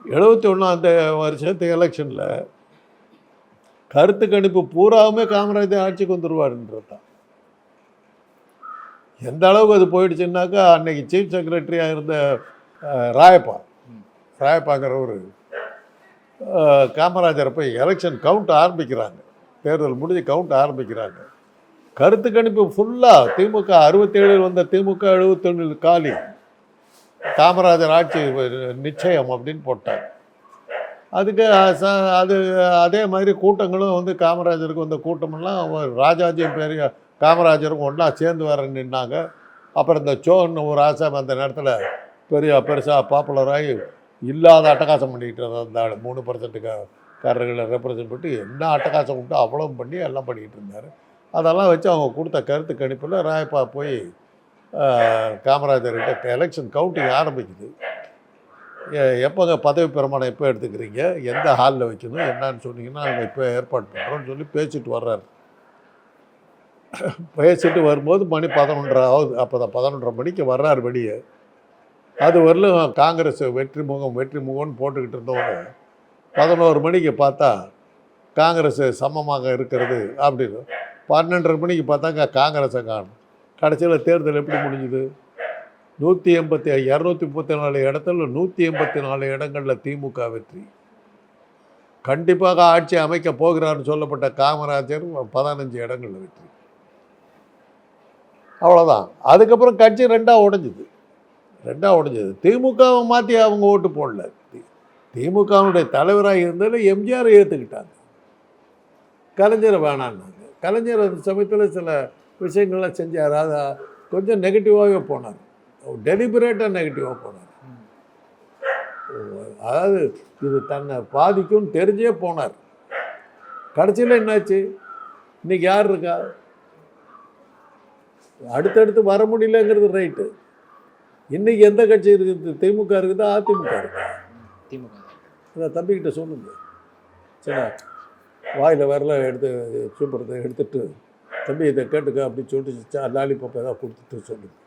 71 அந்த வருஷத்து எலெக்ஷனில் கருத்து கணிப்பு பூராவுமே காமராஜர் ஆட்சிக்கு வந்துடுவாருன்றது தான். எந்த அளவுக்கு அது போயிடுச்சுன்னாக்கா, அன்னைக்கு சீஃப் செக்ரட்டரியாக இருந்த ராயப்பாங்கிறவர் காமராஜரை போய் எலெக்ஷன் கவுண்ட் ஆரம்பிக்கிறாங்க, தேர்தல் முடிஞ்சு கவுண்ட் ஆரம்பிக்கிறாங்க. கருத்து கணிப்பு ஃபுல்லாக திமுக 67 வந்த திமுக 71 காலி, காமராஜர் ஆட்சி நிச்சயம் அப்படின்னு போட்டாங்க. அதுக்கு அது அதே மாதிரி கூட்டங்களும் வந்து காமராஜருக்கு வந்த கூட்டமெல்லாம் ராஜாஜியும் பெரிய காமராஜருக்கும் ஒன்றா சேர்ந்து வர நின்னாங்க. அப்புறம் இந்த சோன்னு ஒரு ஆசாமி அந்த நேரத்தில் பெருசாக பாப்புலராகி இல்லாத அட்டகாசம் பண்ணிக்கிட்டு இருந்தார். 3% காரர்களை ரெப்ரசன்ட் பண்ணி என்ன அட்டகாசம் உண்டோ அவ்வளோ பண்ணி எல்லாம் பண்ணிக்கிட்டு இருந்தார். அதெல்லாம் வச்சு அவங்க கொடுத்த கருத்து கணிப்பில் ராயப்பா போய் காமராஜர்கிட்ட எலெக்ஷன் கவுண்டிங் ஆரம்பிக்குது. எப்போங்க பதவி பிரமாணம் எப்போ எடுத்துக்கிறீங்க, எந்த ஹாலில் வைக்கணும் என்னன்னு சொன்னீங்கன்னா நாங்கள் இப்போ ஏற்பாடு பண்ணுறோன்னு சொல்லி பேசிட்டு வர்றாரு. பேசிட்டு வரும்போது மணி 11:30 ஆகுது. அப்போ தான் 11:30 மணிக்கு வர்றாரு வெளியே. அது வரலும் காங்கிரஸ் வெற்றி முகம்னு போட்டுக்கிட்டு இருந்தவங்க 11 மணிக்கு பார்த்தா காங்கிரஸ் சமமாக இருக்கிறது அப்படின்னு. 12:30 மணிக்கு பார்த்தாங்க காங்கிரஸை காணும். கடைசியில் தேர்தல் எப்படி முடிஞ்சுது? 234 இடத்துல 184 இடங்களில் திமுக வெற்றி. கண்டிப்பாக ஆட்சி அமைக்க போகிறார்னு சொல்லப்பட்ட காமராஜர் 15 இடங்களில் வெற்றி. அவ்வளோதான். அதுக்கப்புறம் கட்சி ரெண்டாக உடைஞ்சிது. திமுகவை மாற்றி அவங்க ஓட்டு போடல. திமுகவுடைய தலைவராக இருந்தாலும் எம்ஜிஆரை ஏற்றுக்கிட்டாங்க, கலைஞரை வேணான்னாங்க. கலைஞர் அந்த சமயத்தில் சில விஷயங்கள்லாம் செஞ்சார். அதை கொஞ்சம் நெகட்டிவாகவே போனார், டெலிபரேட்டாக நெகட்டிவாக போனார். அதாவது இது தன்னை பாதிக்கும்னு தெரிஞ்சே போனார். கடைசியில் என்னாச்சு? இன்றைக்கி யார் இருக்கா? அடுத்தடுத்து வர முடியலங்கிறது ரைட்டு. இன்றைக்கி எந்த கட்சி இருக்குது? திமுக இருக்குதா அதிமுக இருக்கா? திமுக. அதை தம்பிக்கிட்ட சொல்லுங்க. சரி, வாயில் வரலாம் எடுத்து சூப்பரத்தை எடுத்துகிட்டு தம்பி இதை கேட்டுக்க அப்படின்னு சொல்லிட்டு லாலிபாப் ஏதாவது கொடுத்துட்டு சொல்லுங்கள்.